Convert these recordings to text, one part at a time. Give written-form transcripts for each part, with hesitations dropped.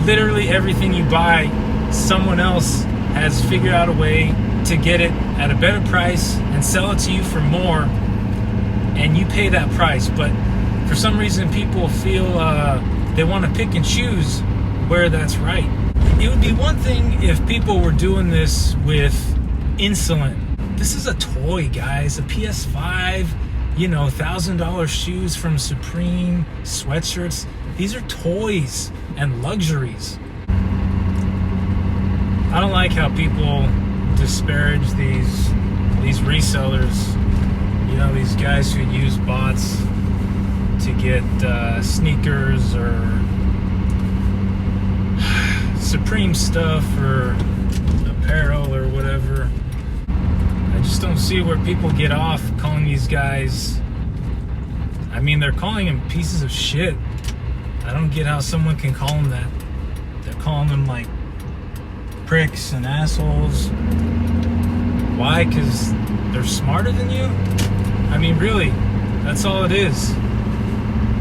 literally everything you buy, someone else has figured out a way to get it at a better price and sell it to you for more, and you pay that price. But for some reason, people feel they want to pick and choose where that's right. It would be one thing if people were doing this with insulin. This is a toy, guys. A PS5, $1,000 shoes from Supreme, sweatshirts. These are toys and luxuries. I don't like how people disparage these resellers. These guys who use bots to get sneakers or Supreme stuff or apparel or whatever. I just don't see where people get off calling these guys. I mean, they're calling them pieces of shit. I don't get how someone can call them that. They're calling them like pricks and assholes. Why? Because they're smarter than you? I mean, really, that's all it is.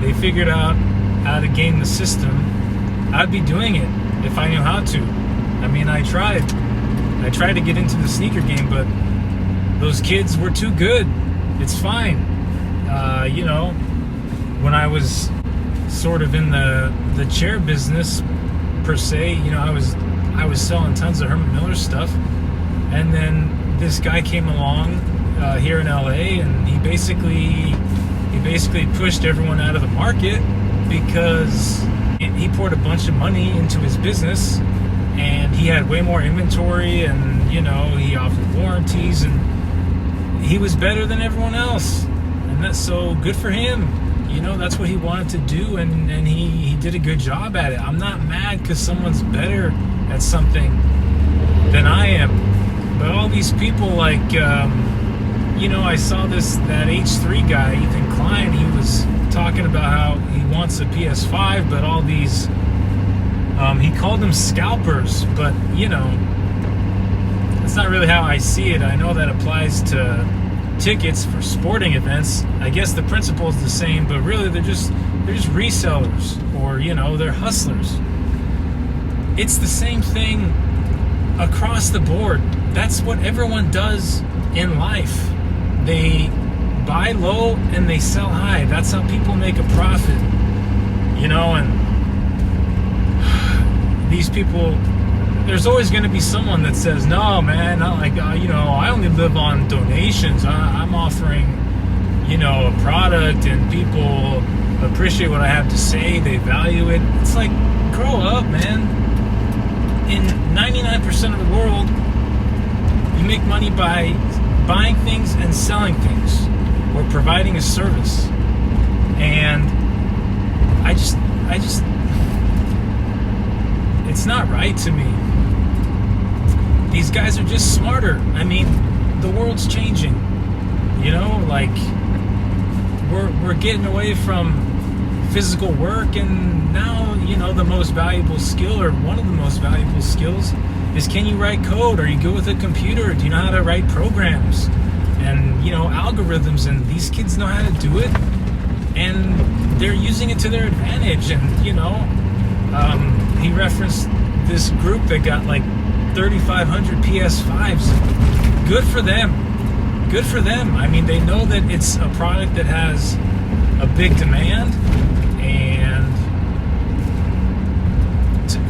They figured out how to game the system. I'd be doing it if I knew how to. I mean, I tried to get into the sneaker game, but those kids were too good. It's fine. When I was sort of in the chair business per se, I was selling tons of Herman Miller stuff, and then this guy came along here in LA, and he basically pushed everyone out of the market because he poured a bunch of money into his business, and he had way more inventory, and he offered warranties, and he was better than everyone else, and that's so good for him. That's what he wanted to do, and he did a good job at it. I'm not mad because someone's better at something than I am. But all these people, like, I saw that H3 guy, Ethan Klein, he was talking about how he wants a PS5, but all these, he called them scalpers, but, that's not really how I see it. I know that applies to tickets for sporting events. I guess the principle is the same, but really they're just resellers, or they're hustlers. It's the same thing across the board. That's what everyone does in life. They buy low and they sell high. That's how people make a profit. And these people, there's always going to be someone that says, no, man, not like, I only live on donations. I'm offering, a product, and people appreciate what I have to say. They value it. It's like, grow up, man. In 99% of the world, you make money by buying things and selling things, or providing a service. And I just, it's not right to me. These guys are just smarter. I mean, the world's changing. Like, we're getting away from physical work, and now, the most valuable skill, or one of the most valuable skills, is can you write code? Are you good with a computer? Do you know how to write programs and, algorithms? And these kids know how to do it, and they're using it to their advantage. And, he referenced this group that got like 3,500 PS5s. Good for them. Good for them. I mean, they know that it's a product that has a big demand, and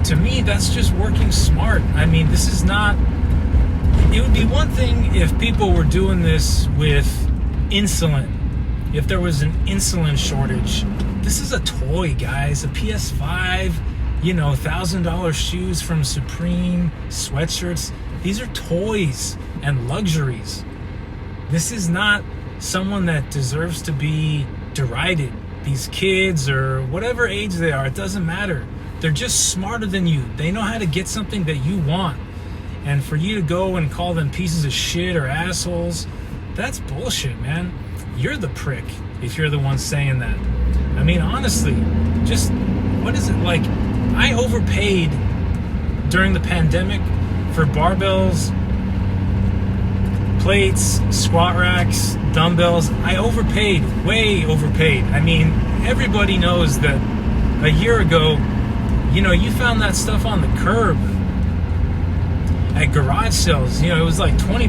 to me, that's just working smart. I mean, this is not... It would be one thing if people were doing this with insulin. If there was an insulin shortage. This is a toy, guys. A PS5, $1,000 shoes from Supreme, sweatshirts. These are toys and luxuries. This is not someone that deserves to be derided. These kids, or whatever age they are, it doesn't matter. They're just smarter than you. They know how to get something that you want. And for you to go and call them pieces of shit or assholes, that's bullshit, man. You're the prick if you're the one saying that. I mean, honestly, just, what is it like? I overpaid during the pandemic for barbells, plates, squat racks, dumbbells. I overpaid, way overpaid. I mean, everybody knows that a year ago, you found that stuff on the curb at garage sales. It was like $20.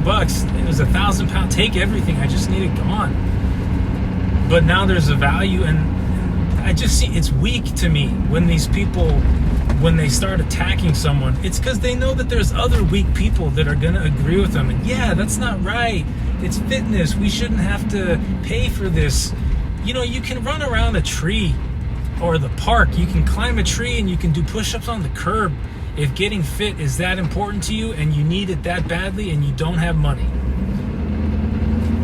It was £1,000. Take everything. I just need it gone. But now there's a value, and I just see it's weak to me when these people, when they start attacking someone. It's because they know that there's other weak people that are going to agree with them. And yeah, that's not right. It's fitness. We shouldn't have to pay for this. You can run around a tree or the park. You can climb a tree and you can do push-ups on the curb. If getting fit is that important to you and you need it that badly and you don't have money,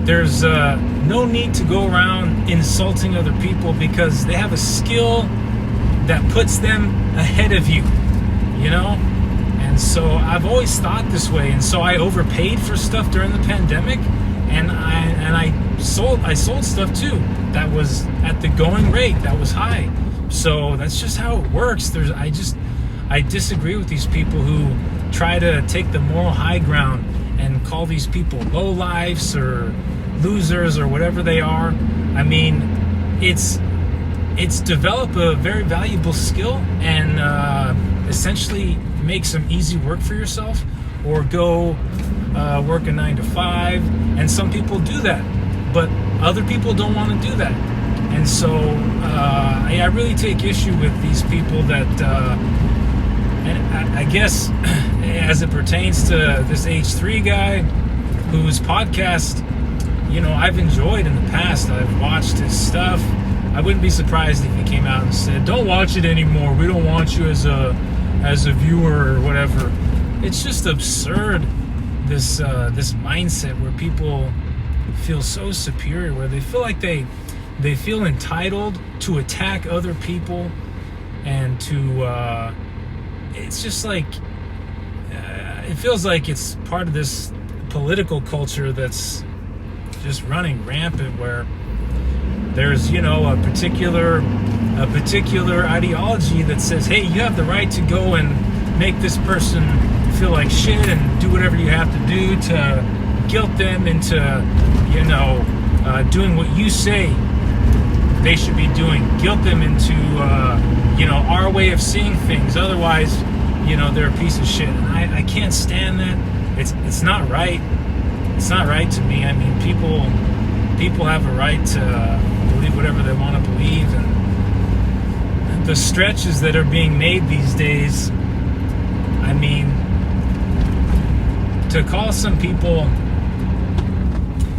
there's no need to go around insulting other people because they have a skill that puts them ahead of you, And so I've always thought this way, and so I overpaid for stuff during the pandemic, and I sold stuff too that was at the going rate that was high. So that's just how it works. I disagree with these people who try to take the moral high ground and call these people lowlifes or losers or whatever they are. I mean, it's develop a very valuable skill and essentially make some easy work for yourself, or go work a 9 to 5. And some people do that, but other people don't want to do that. And so I really take issue with these people that, and I guess as it pertains to this H3 guy whose podcast, I've enjoyed in the past. I've watched his stuff. I wouldn't be surprised if he came out and said, "Don't watch it anymore. We don't want you as a viewer," or whatever. It's just absurd. This mindset where people feel so superior, where they feel like they feel entitled to attack other people, and to it's just like it feels like it's part of this political culture that's just running rampant, where there's a particular ideology that says, hey, you have the right to go and make this person feel like shit and do whatever you have to do to guilt them into doing what you say they should be doing, guilt them into our way of seeing things. Otherwise, they're a piece of shit. And I can't stand that. It's not right. It's not right to me. I mean, people have a right to believe whatever they want to believe, and the stretches that are being made these days, I mean, to call some people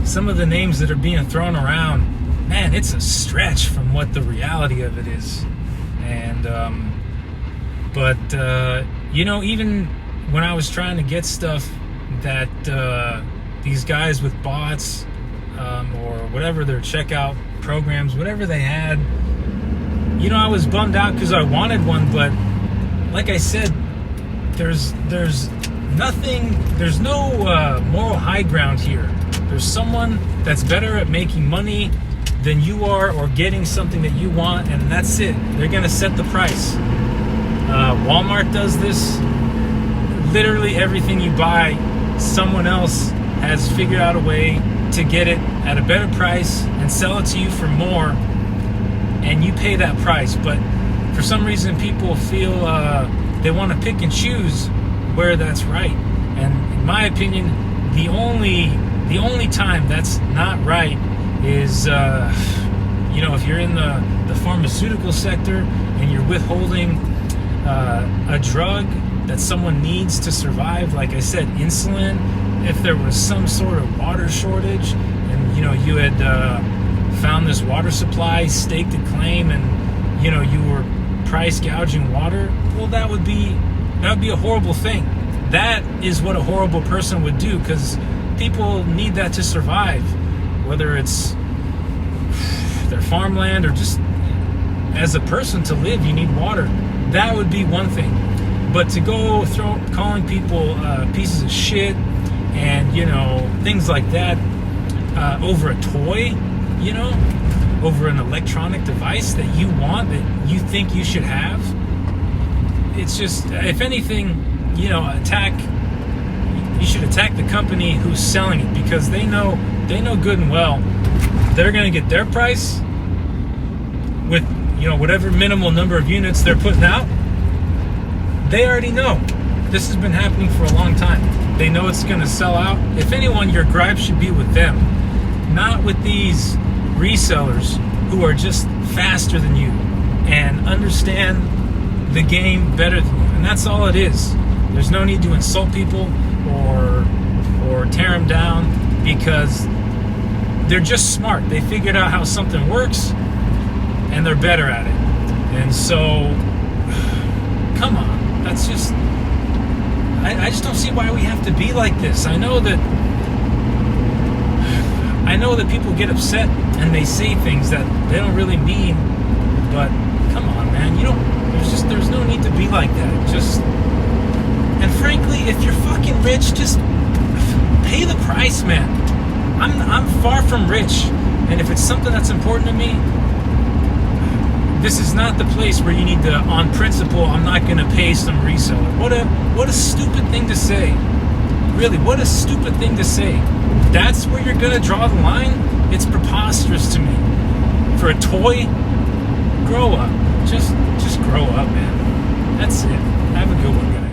some of the names that are being thrown around, man, it's a stretch from what the reality of it is. And but even when I was trying to get stuff that these guys with bots or whatever, their checkout programs, whatever they had, I was bummed out because I wanted one. But like I said, there's no moral high ground here. There's someone that's better at making money than you are, or getting something that you want, and that's it. They're gonna set the price. Walmart does this. Literally everything you buy, someone else has figured out a way to get it at a better price and sell it to you for more, and you pay that price. But for some reason, people feel they want to pick and choose where that's right. And in my opinion, the only time that's not right is if you're in the pharmaceutical sector and you're withholding a drug that someone needs to survive, like I said, insulin. If there was some sort of water shortage, and you had found this water supply, staked a claim, and you were price gouging water, well, that would be a horrible thing. That is what a horrible person would do, because people need that to survive, whether it's their farmland or just as a person to live. You need water. That would be one thing. But to go calling people pieces of shit and things like that over a toy, over an electronic device that you want, that you think you should have, it's just, if anything, you should attack the company who's selling it, because they know good and well they're going to get their price with whatever minimal number of units they're putting out, they already know. This has been happening for a long time. They know it's going to sell out. If anyone, your gripe should be with them, not with these resellers who are just faster than you and understand the game better than you. And that's all it is. There's no need to insult people or tear them down, because they're just smart. They figured out how something works and they're better at it. And so, come on. That's just... I just don't see why we have to be like this. I know that people get upset and they say things that they don't really mean, but come on, man, there's no need to be like that. And frankly, if you're fucking rich, just pay the price, man. I'm far from rich, and if it's something that's important to me, this is not the place where you need to, on principle, I'm not going to pay some reseller. What a stupid thing to say. Really, what a stupid thing to say. That's where you're going to draw the line? It's preposterous to me. For a toy, grow up. Just grow up, man. That's it. Have a good one, guys.